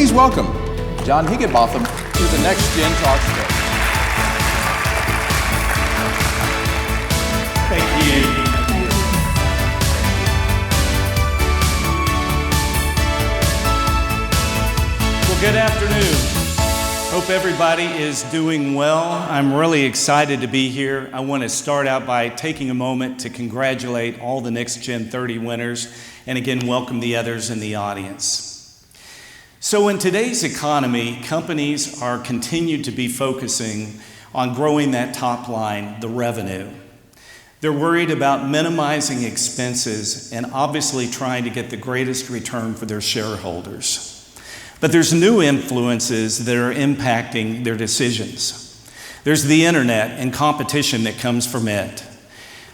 Please welcome John Higginbotham to the NextGen Talk Show. Thank you. Well, good afternoon. Hope everybody is doing well. I'm really excited to be here. I want to start out by taking a moment to congratulate all the NextGen 30 winners, and again, welcome the others in the audience. So in today's economy, companies are continued to be focusing on growing that top line, the revenue. They're worried about minimizing expenses and obviously trying to get the greatest return for their shareholders. But there's new influences that are impacting their decisions. There's the internet and competition that comes from it.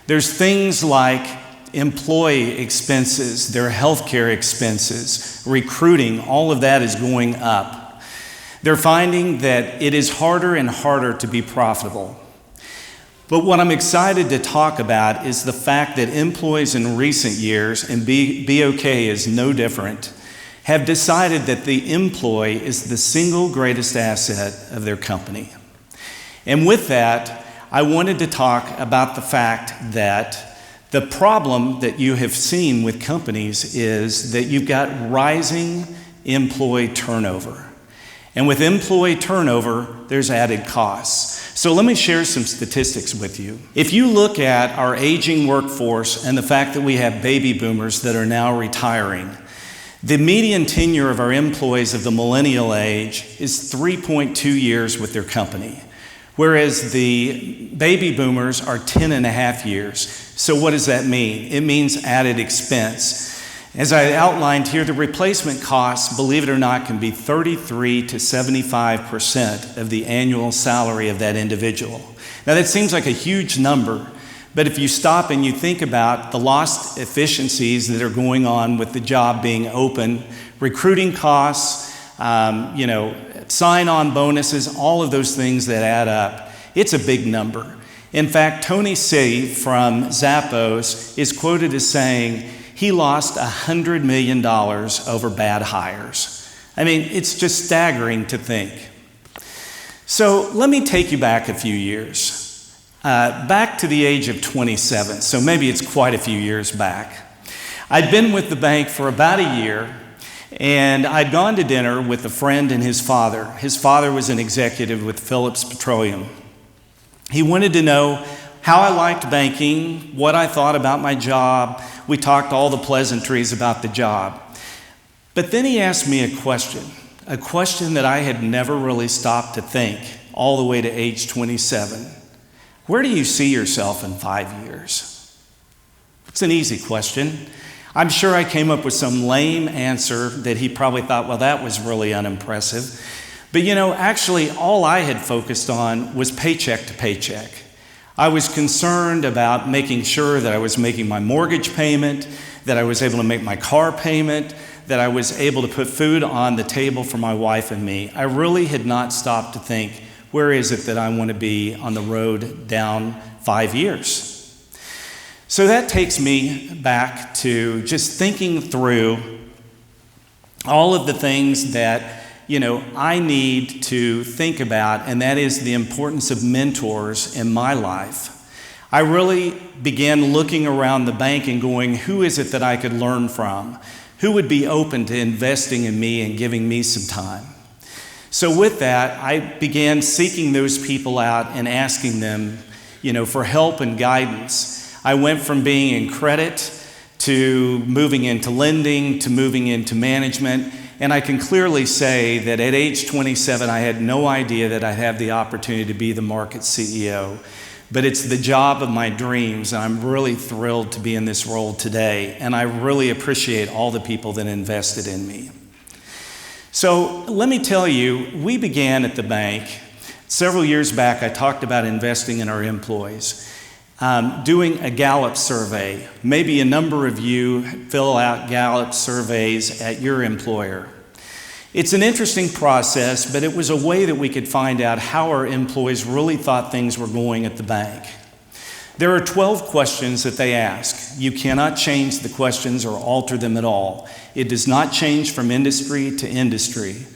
There's things like employee expenses, their healthcare expenses, recruiting, all of that is going up. They're finding that it is harder and harder to be profitable. But what I'm excited to talk about is the fact that employees in recent years, and BOK is no different, have decided that the employee is the single greatest asset of their company. And with that, I wanted to talk about the fact that the problem that you have seen with companies is that you've got rising employee turnover. And with employee turnover, there's added costs. So let me share some statistics with you. If you look at our aging workforce and the fact that we have baby boomers that are now retiring, the median tenure of our employees of the millennial age is 3.2 years with their company, whereas the baby boomers are 10 and a half years. So what does that mean? It means added expense. As I outlined here, the replacement costs, believe it or not, can be 33 to 75% of the annual salary of that individual. Now that seems like a huge number, but if you stop and you think about the lost efficiencies that are going on with the job being open, recruiting costs, sign-on bonuses, all of those things that add up, it's a big number. In fact, Tony C. from Zappos is quoted as saying he lost $100 million over bad hires. I mean, it's just staggering to think. So let me take you back a few years. Back to the age of 27, so maybe it's quite a few years back. I'd been with the bank for about a year, and I'd gone to dinner with a friend and his father. His father was an executive with Phillips Petroleum. He wanted to know how I liked banking, what I thought about my job. We talked all the pleasantries about the job. But then he asked me a question that I had never really stopped to think all the way to age 27. Where do you see yourself in 5 years? It's an easy question. I'm sure I came up with some lame answer that he probably thought, well, that was really unimpressive. But actually all I had focused on was paycheck to paycheck. I was concerned about making sure that I was making my mortgage payment, that I was able to make my car payment, that I was able to put food on the table for my wife and me. I really had not stopped to think, where is it that I want to be on the road down 5 years? So that takes me back to just thinking through all of the things that I need to think about, and that is the importance of mentors in my life. I really began looking around the bank and going, who is it that I could learn from? Who would be open to investing in me and giving me some time? So with that, I began seeking those people out and asking them, for help and guidance. I went from being in credit to moving into lending to moving into management. And I can clearly say that at age 27, I had no idea that I'd have the opportunity to be the market CEO. But it's the job of my dreams, and I'm really thrilled to be in this role today. And I really appreciate all the people that invested in me. So let me tell you, we began at the bank. Several years back, I talked about investing in our employees. Doing a Gallup survey. Maybe a number of you fill out Gallup surveys at your employer. It's an interesting process, but it was a way that we could find out how our employees really thought things were going at the bank. There are 12 questions that they ask. You cannot change the questions or alter them at all. It does not change from industry to industry.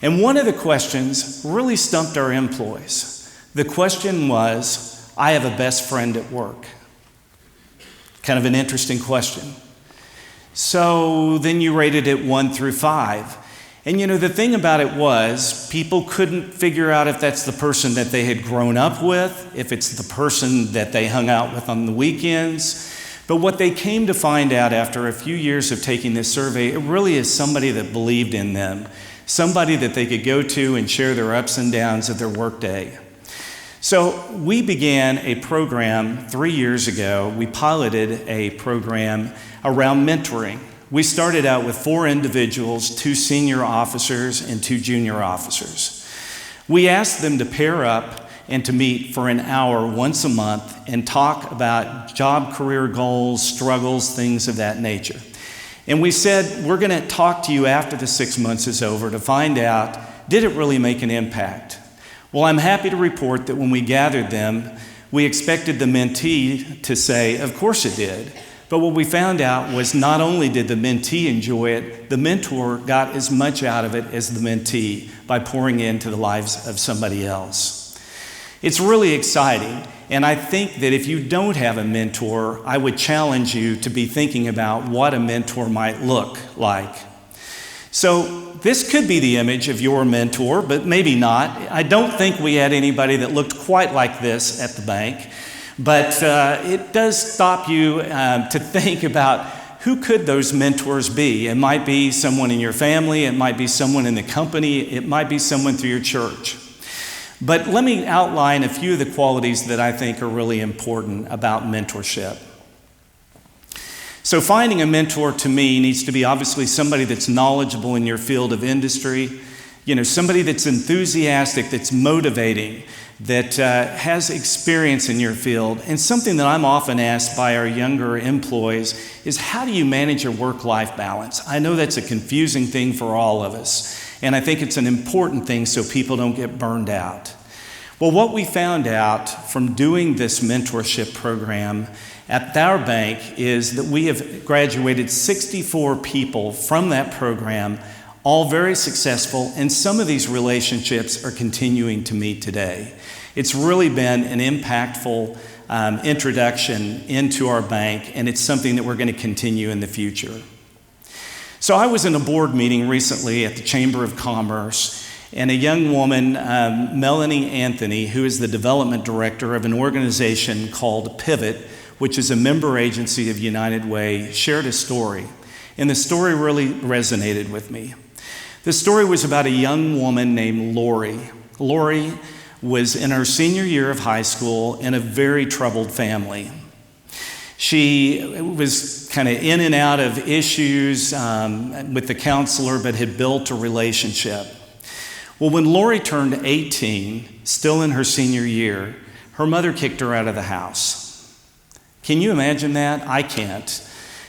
And one of the questions really stumped our employees. The question was, I have a best friend at work. Kind of an interesting question. So then you rated it 1 through 5. And the thing about it was, people couldn't figure out if that's the person that they had grown up with, if it's the person that they hung out with on the weekends. But what they came to find out after a few years of taking this survey, it really is somebody that believed in them, somebody that they could go to and share their ups and downs of their workday. So we began a program 3 years ago. We piloted a program around mentoring. We started out with 4 individuals, 2 senior officers and 2 junior officers. We asked them to pair up and to meet for an hour once a month and talk about job, career goals, struggles, things of that nature. And we said, we're going to talk to you after the 6 months is over to find out, did it really make an impact? Well, I'm happy to report that when we gathered them, we expected the mentee to say, of course it did. But what we found out was not only did the mentee enjoy it, the mentor got as much out of it as the mentee by pouring into the lives of somebody else. It's really exciting, and I think that if you don't have a mentor, I would challenge you to be thinking about what a mentor might look like. So this could be the image of your mentor, but maybe not. I don't think we had anybody that looked quite like this at the bank. But it does stop you to think about who could those mentors be. It might be someone in your family, it might be someone in the company, it might be someone through your church. But let me outline a few of the qualities that I think are really important about mentorship. So finding a mentor to me needs to be obviously somebody that's knowledgeable in your field of industry, somebody that's enthusiastic, that's motivating, that has experience in your field. And something that I'm often asked by our younger employees is, how do you manage your work-life balance? I know that's a confusing thing for all of us, and I think it's an important thing so people don't get burned out. Well, what we found out from doing this mentorship program at our bank is that we have graduated 64 people from that program, all very successful, and some of these relationships are continuing to meet today. It's really been an impactful introduction into our bank, and it's something that we're going to continue in the future. So I was in a board meeting recently at the Chamber of Commerce, and a young woman, Melanie Anthony, who is the development director of an organization called Pivot, which is a member agency of United Way, shared a story. And the story really resonated with me. The story was about a young woman named Lori. Lori was in her senior year of high school in a very troubled family. She was kind of in and out of issues with the counselor, but had built a relationship. Well, when Lori turned 18, still in her senior year, her mother kicked her out of the house. Can you imagine that? I can't.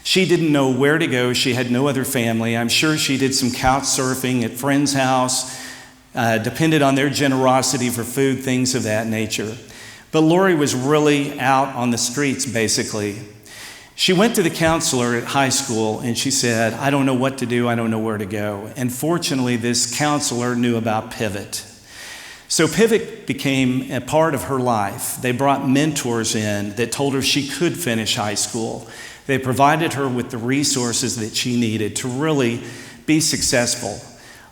She didn't know where to go. She had no other family. I'm sure she did some couch surfing at friends' house, depended on their generosity for food, things of that nature. But Lori was really out on the streets, basically. She went to the counselor at high school and she said, I don't know what to do. I don't know where to go. And fortunately, this counselor knew about Pivot. So Pivot became a part of her life. They brought mentors in that told her she could finish high school. They provided her with the resources that she needed to really be successful.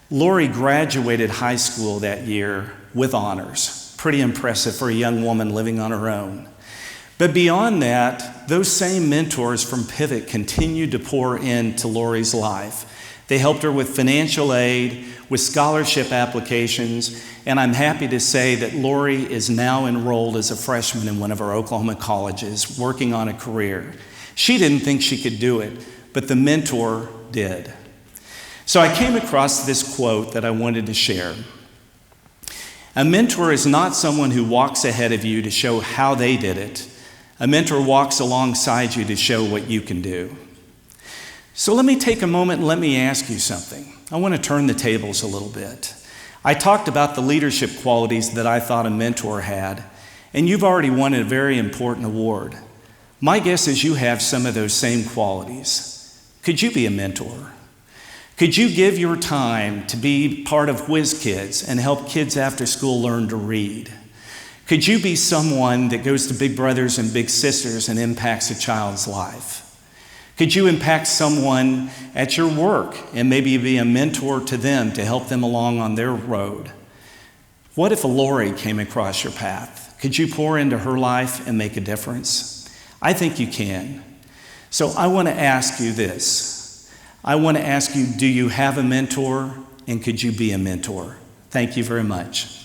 Lori graduated high school that year with honors. Pretty impressive for a young woman living on her own. But beyond that, those same mentors from Pivot continued to pour into Lori's life. They helped her with financial aid, with scholarship applications, and I'm happy to say that Lori is now enrolled as a freshman in one of our Oklahoma colleges, working on a career. She didn't think she could do it, but the mentor did. So I came across this quote that I wanted to share. A mentor is not someone who walks ahead of you to show how they did it. A mentor walks alongside you to show what you can do. So let me take a moment and let me ask you something. I want to turn the tables a little bit. I talked about the leadership qualities that I thought a mentor had. and you've already won a very important award. My guess is you have some of those same qualities. Could you be a mentor? Could you give your time to be part of Whiz Kids and help kids after school learn to read? Could you be someone that goes to Big Brothers and Big Sisters and impacts a child's life? Could you impact someone at your work and maybe be a mentor to them to help them along on their road? What if a Lori came across your path? Could you pour into her life and make a difference? I think you can. So I want to ask you this. I want to ask you, do you have a mentor, and could you be a mentor? Thank you very much.